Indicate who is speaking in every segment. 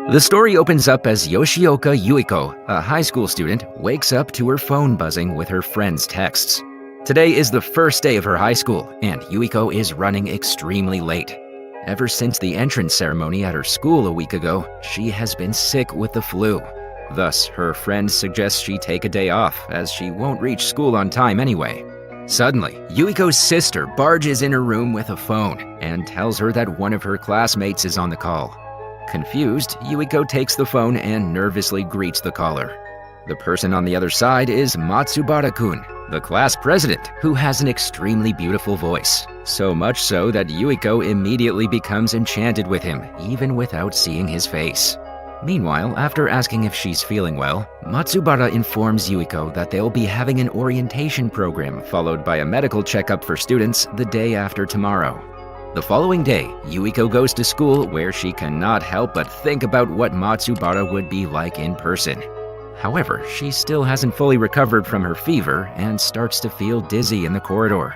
Speaker 1: The story opens up as Yoshioka Yuiko, a high school student, wakes up to her phone buzzing with her friend's texts. Today is the first day of her high school, and Yuiko is running extremely late. Ever since the entrance ceremony at her school a week ago, she has been sick with the flu. Thus, her friend suggests she take a day off, as she won't reach school on time anyway. Suddenly, Yuiko's sister barges in her room with a phone and tells her that one of her classmates is on the call. Confused, Yuiko takes the phone and nervously greets the caller. The person on the other side is Matsubara-kun, the class president, who has an extremely beautiful voice. So much so that Yuiko immediately becomes enchanted with him, even without seeing his face. Meanwhile, after asking if she's feeling well, Matsubara informs Yuiko that they'll be having an orientation program followed by a medical checkup for students the day after tomorrow. The following day, Yuiko goes to school where she cannot help but think about what Matsubara would be like in person. However, she still hasn't fully recovered from her fever and starts to feel dizzy in the corridor.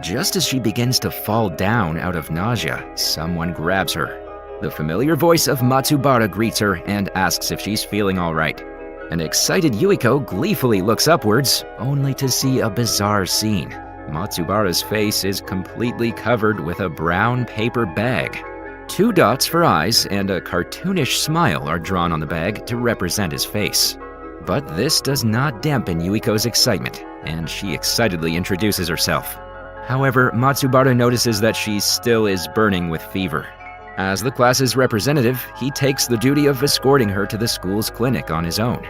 Speaker 1: Just as she begins to fall down out of nausea, someone grabs her. The familiar voice of Matsubara greets her and asks if she's feeling all right. An excited Yuiko gleefully looks upwards, only to see a bizarre scene. Matsubara's face is completely covered with a brown paper bag. 2 dots for eyes and a cartoonish smile are drawn on the bag to represent his face. But this does not dampen Yuiko's excitement, and she excitedly introduces herself. However, Matsubara notices that she still is burning with fever. As the class's representative, he takes the duty of escorting her to the school's clinic on his own.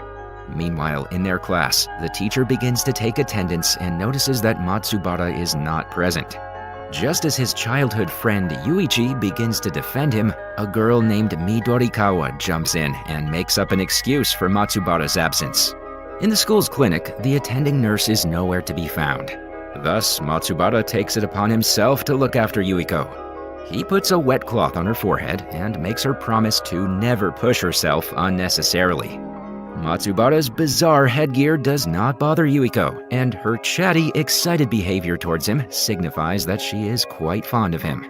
Speaker 1: Meanwhile, in their class, the teacher begins to take attendance and notices that Matsubara is not present. Just as his childhood friend Yuichi begins to defend him, a girl named Midorikawa jumps in and makes up an excuse for Matsubara's absence. In the school's clinic, the attending nurse is nowhere to be found. Thus, Matsubara takes it upon himself to look after Yuiko. He puts a wet cloth on her forehead and makes her promise to never push herself unnecessarily. Matsubara's bizarre headgear does not bother Yuiko, and her chatty, excited behavior towards him signifies that she is quite fond of him.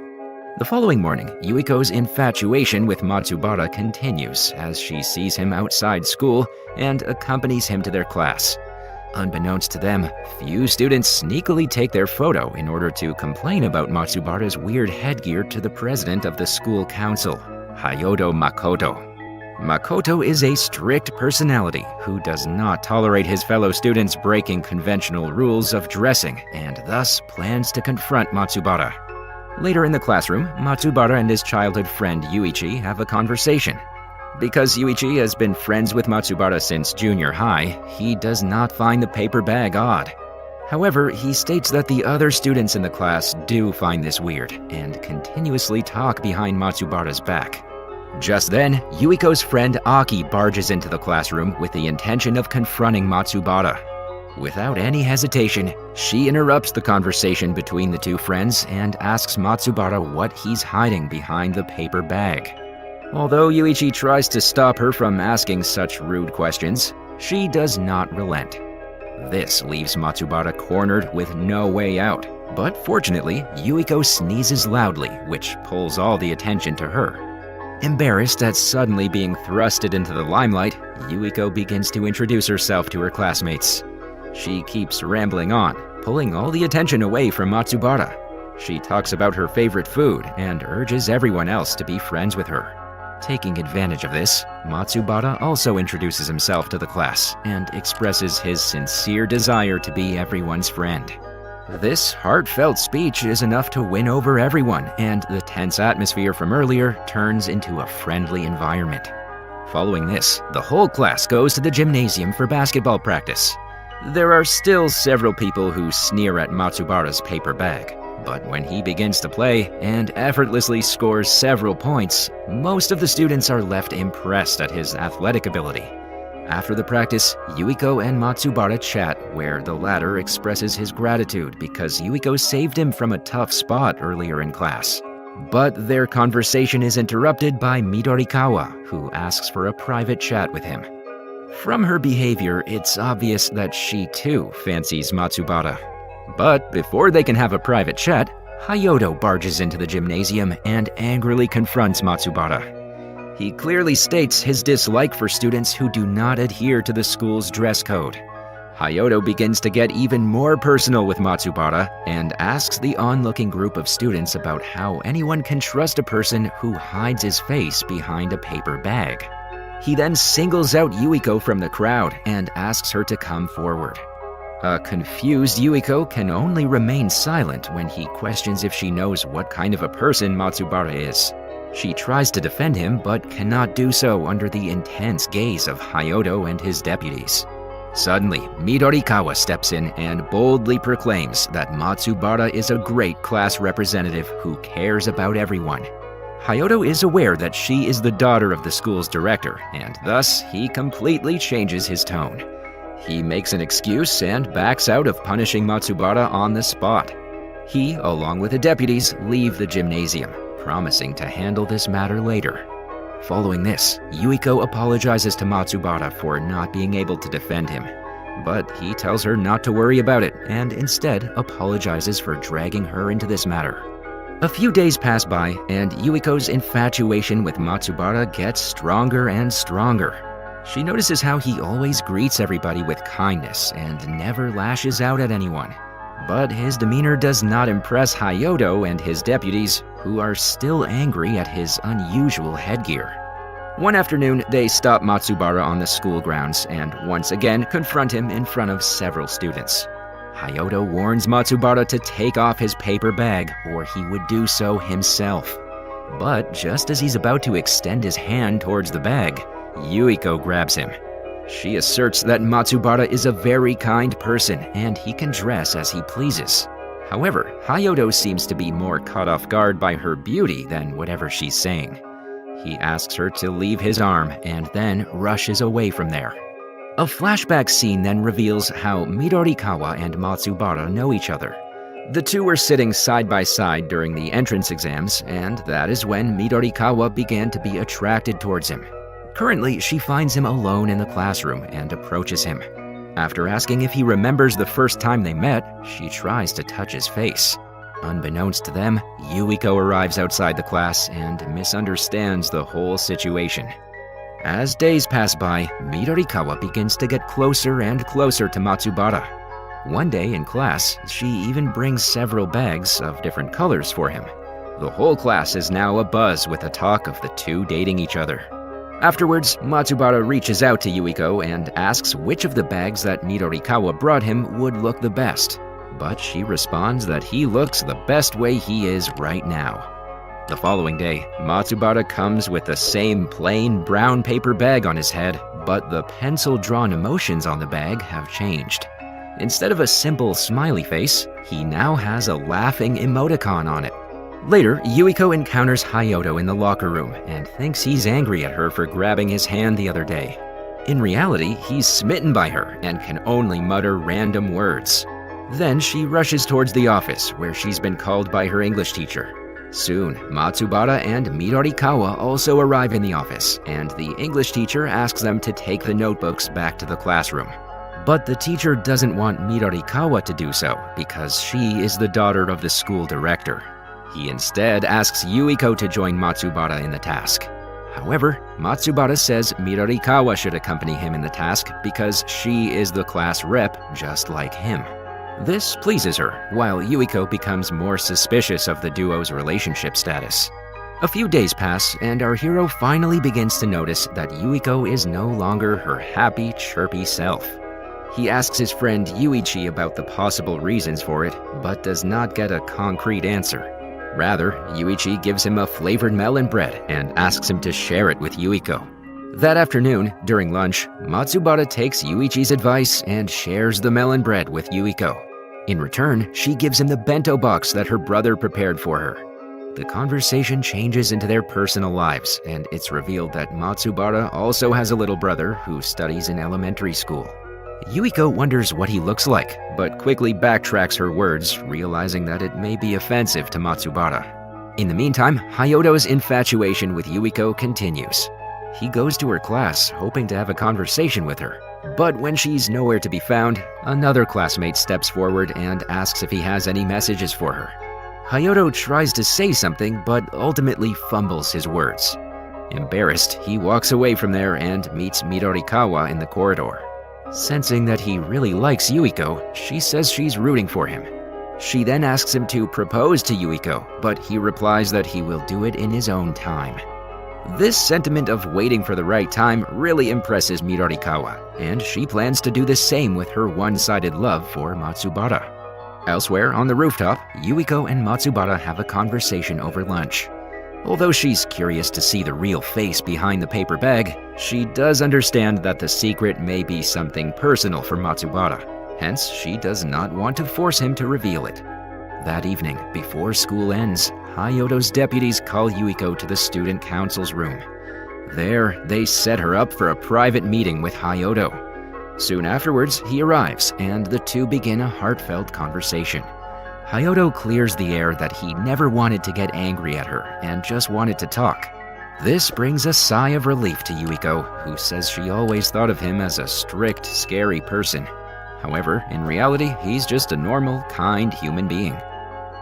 Speaker 1: The following morning, Yuiko's infatuation with Matsubara continues as she sees him outside school and accompanies him to their class. Unbeknownst to them, few students sneakily take their photo in order to complain about Matsubara's weird headgear to the president of the school council, Hayodo Makoto. Makoto is a strict personality who does not tolerate his fellow students breaking conventional rules of dressing and thus plans to confront Matsubara. Later in the classroom, Matsubara and his childhood friend Yuichi have a conversation. Because Yuichi has been friends with Matsubara since junior high, he does not find the paper bag odd. However, he states that the other students in the class do find this weird and continuously talk behind Matsubara's back. Just then, Yuiko's friend Aki barges into the classroom with the intention of confronting Matsubara. Without any hesitation, she interrupts the conversation between the two friends and asks Matsubara what he's hiding behind the paper bag. Although Yuichi tries to stop her from asking such rude questions, she does not relent. This leaves Matsubara cornered with no way out, but fortunately, Yuiko sneezes loudly, which pulls all the attention to her. Embarrassed at suddenly being thrusted into the limelight, Yuiko begins to introduce herself to her classmates. She keeps rambling on, pulling all the attention away from Matsubara. She talks about her favorite food and urges everyone else to be friends with her. Taking advantage of this, Matsubara also introduces himself to the class and expresses his sincere desire to be everyone's friend. This heartfelt speech is enough to win over everyone, and the tense atmosphere from earlier turns into a friendly environment. Following this, the whole class goes to the gymnasium for basketball practice. There are still several people who sneer at Matsubara's paper bag, but when he begins to play and effortlessly scores several points, most of the students are left impressed at his athletic ability. After the practice, Yuiko and Matsubara chat, where the latter expresses his gratitude because Yuiko saved him from a tough spot earlier in class. But their conversation is interrupted by Midorikawa, who asks for a private chat with him. From her behavior, it's obvious that she too fancies Matsubara. But before they can have a private chat, Hayodo barges into the gymnasium and angrily confronts Matsubara. He clearly states his dislike for students who do not adhere to the school's dress code. Hayato begins to get even more personal with Matsubara and asks the onlooking group of students about how anyone can trust a person who hides his face behind a paper bag. He then singles out Yuiko from the crowd and asks her to come forward. A confused Yuiko can only remain silent when he questions if she knows what kind of a person Matsubara is. She tries to defend him but cannot do so under the intense gaze of Hayato and his deputies. Suddenly, Midorikawa steps in and boldly proclaims that Matsubara is a great class representative who cares about everyone. Hayato is aware that she is the daughter of the school's director, and thus he completely changes his tone. He makes an excuse and backs out of punishing Matsubara on the spot. He, along with the deputies, leave the gymnasium, promising to handle this matter later. Following this, Yuiko apologizes to Matsubara for not being able to defend him, but he tells her not to worry about it and instead apologizes for dragging her into this matter. A few days pass by, and Yuiko's infatuation with Matsubara gets stronger and stronger. She notices how he always greets everybody with kindness and never lashes out at anyone. But his demeanor does not impress Hayato and his deputies, who are still angry at his unusual headgear. One afternoon, they stop Matsubara on the school grounds and once again confront him in front of several students. Hayato warns Matsubara to take off his paper bag or he would do so himself. But just as he's about to extend his hand towards the bag, Yuiko grabs him. She asserts that Matsubara is a very kind person and he can dress as he pleases. However, Hayato seems to be more caught off guard by her beauty than whatever she's saying. He asks her to leave his arm and then rushes away from there. A flashback scene then reveals how Midorikawa and Matsubara know each other. The two were sitting side by side during the entrance exams, and that is when Midorikawa began to be attracted towards him. Currently, she finds him alone in the classroom and approaches him. After asking if he remembers the first time they met, she tries to touch his face. Unbeknownst to them, Yuiko arrives outside the class and misunderstands the whole situation. As days pass by, Midorikawa begins to get closer and closer to Matsubara. One day in class, she even brings several bags of different colors for him. The whole class is now abuzz with the talk of the two dating each other. Afterwards, Matsubara reaches out to Yuiko and asks which of the bags that Midorikawa brought him would look the best. But she responds that he looks the best way he is right now. The following day, Matsubara comes with the same plain brown paper bag on his head, but the pencil-drawn emotions on the bag have changed. Instead of a simple smiley face, he now has a laughing emoticon on it. Later, Yuiko encounters Hayato in the locker room and thinks he's angry at her for grabbing his hand the other day. In reality, he's smitten by her and can only mutter random words. Then she rushes towards the office, where she's been called by her English teacher. Soon, Matsubara and Midorikawa also arrive in the office, and the English teacher asks them to take the notebooks back to the classroom. But the teacher doesn't want Midorikawa to do so because she is the daughter of the school director. He instead asks Yuiko to join Matsubara in the task. However, Matsubara says Midorikawa should accompany him in the task because she is the class rep just like him. This pleases her, while Yuiko becomes more suspicious of the duo's relationship status. A few days pass, and our hero finally begins to notice that Yuiko is no longer her happy, chirpy self. He asks his friend Yuichi about the possible reasons for it, but does not get a concrete answer. Rather, Yuichi gives him a flavored melon bread and asks him to share it with Yuiko. That afternoon, during lunch, Matsubara takes Yuichi's advice and shares the melon bread with Yuiko. In return, she gives him the bento box that her brother prepared for her. The conversation changes into their personal lives, and it's revealed that Matsubara also has a little brother who studies in elementary school. Yuiko wonders what he looks like, but quickly backtracks her words, realizing that it may be offensive to Matsubara. In the meantime, Hayato's infatuation with Yuiko continues. He goes to her class, hoping to have a conversation with her. But when she's nowhere to be found, another classmate steps forward and asks if he has any messages for her. Hayato tries to say something, but ultimately fumbles his words. Embarrassed, he walks away from there and meets Midorikawa in the corridor. Sensing that he really likes Yuiko, she says she's rooting for him. She then asks him to propose to Yuiko, but he replies that he will do it in his own time. This sentiment of waiting for the right time really impresses Midorikawa, and she plans to do the same with her one-sided love for Matsubara. Elsewhere on the rooftop, Yuiko and Matsubara have a conversation over lunch. Although she's curious to see the real face behind the paper bag, she does understand that the secret may be something personal for Matsubara. Hence, she does not want to force him to reveal it. That evening, before school ends, Hayoto's deputies call Yuiko to the student council's room. There, they set her up for a private meeting with Hayoto. Soon afterwards, he arrives, and the two begin a heartfelt conversation. Hayoto clears the air that he never wanted to get angry at her and just wanted to talk. This brings a sigh of relief to Yuiko, who says she always thought of him as a strict, scary person. However, in reality, he's just a normal, kind human being.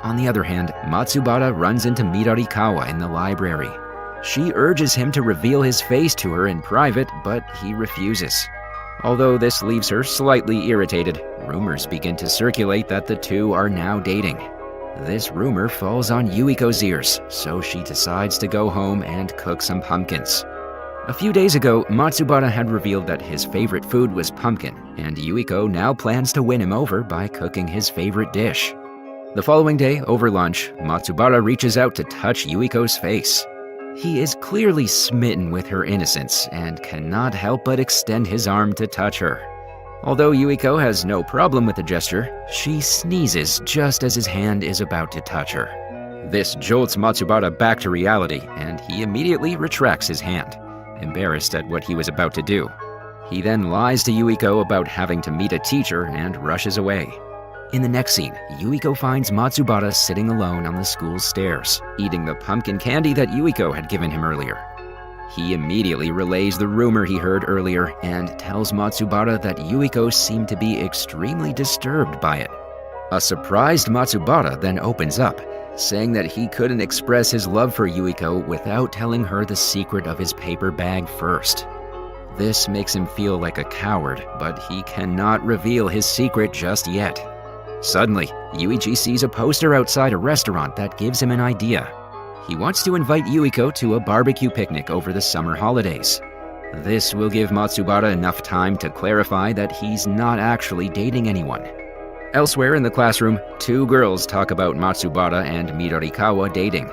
Speaker 1: On the other hand, Matsubara runs into Midorikawa in the library. She urges him to reveal his face to her in private, but he refuses. Although this leaves her slightly irritated, rumors begin to circulate that the two are now dating. This rumor falls on Yuiko's ears, so she decides to go home and cook some pumpkins. A few days ago, Matsubara had revealed that his favorite food was pumpkin, and Yuiko now plans to win him over by cooking his favorite dish. The following day, over lunch, Matsubara reaches out to touch Yuiko's face. He is clearly smitten with her innocence and cannot help but extend his arm to touch her. Although Yuiko has no problem with the gesture, she sneezes just as his hand is about to touch her. This jolts Matsubara back to reality, and he immediately retracts his hand, embarrassed at what he was about to do. He then lies to Yuiko about having to meet a teacher and rushes away. In the next scene, Yuiko finds Matsubara sitting alone on the school's stairs, eating the pumpkin candy that Yuiko had given him earlier. He immediately relays the rumor he heard earlier and tells Matsubara that Yuiko seemed to be extremely disturbed by it. A surprised Matsubara then opens up, saying that he couldn't express his love for Yuiko without telling her the secret of his paper bag first. This makes him feel like a coward, but he cannot reveal his secret just yet. Suddenly, Yuichi sees a poster outside a restaurant that gives him an idea. He wants to invite Yuiko to a barbecue picnic over the summer holidays. This will give Matsubara enough time to clarify that he's not actually dating anyone. Elsewhere in the classroom, two girls talk about Matsubara and Midorikawa dating.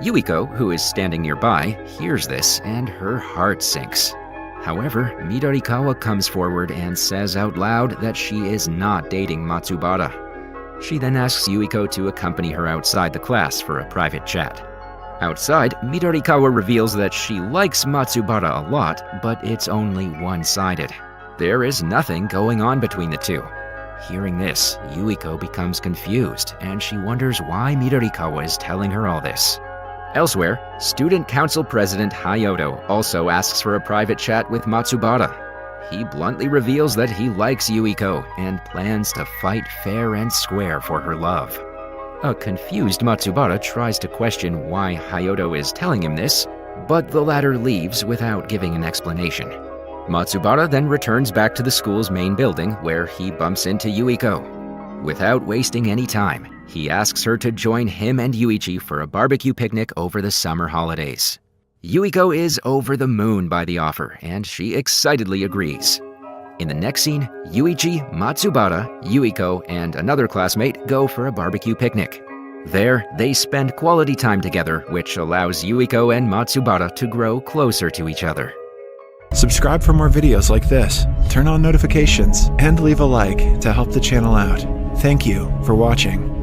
Speaker 1: Yuiko, who is standing nearby, hears this and her heart sinks. However, Midorikawa comes forward and says out loud that she is not dating Matsubara. She then asks Yuiko to accompany her outside the class for a private chat. Outside, Midorikawa reveals that she likes Matsubara a lot, but it's only one-sided. There is nothing going on between the two. Hearing this, Yuiko becomes confused, and she wonders why Midorikawa is telling her all this. Elsewhere, Student Council President Hayoto also asks for a private chat with Matsubara. He bluntly reveals that he likes Yuiko and plans to fight fair and square for her love. A confused Matsubara tries to question why Hayoto is telling him this, but the latter leaves without giving an explanation. Matsubara then returns back to the school's main building where he bumps into Yuiko. Without wasting any time, he asks her to join him and Yuichi for a barbecue picnic over the summer holidays. Yuiko is over the moon by the offer, and she excitedly agrees. In the next scene, Yuichi, Matsubara, Yuiko, and another classmate go for a barbecue picnic. There, they spend quality time together, which allows Yuiko and Matsubara to grow closer to each other.
Speaker 2: Subscribe for more videos like this, turn on notifications, and leave a like to help the channel out. Thank you for watching.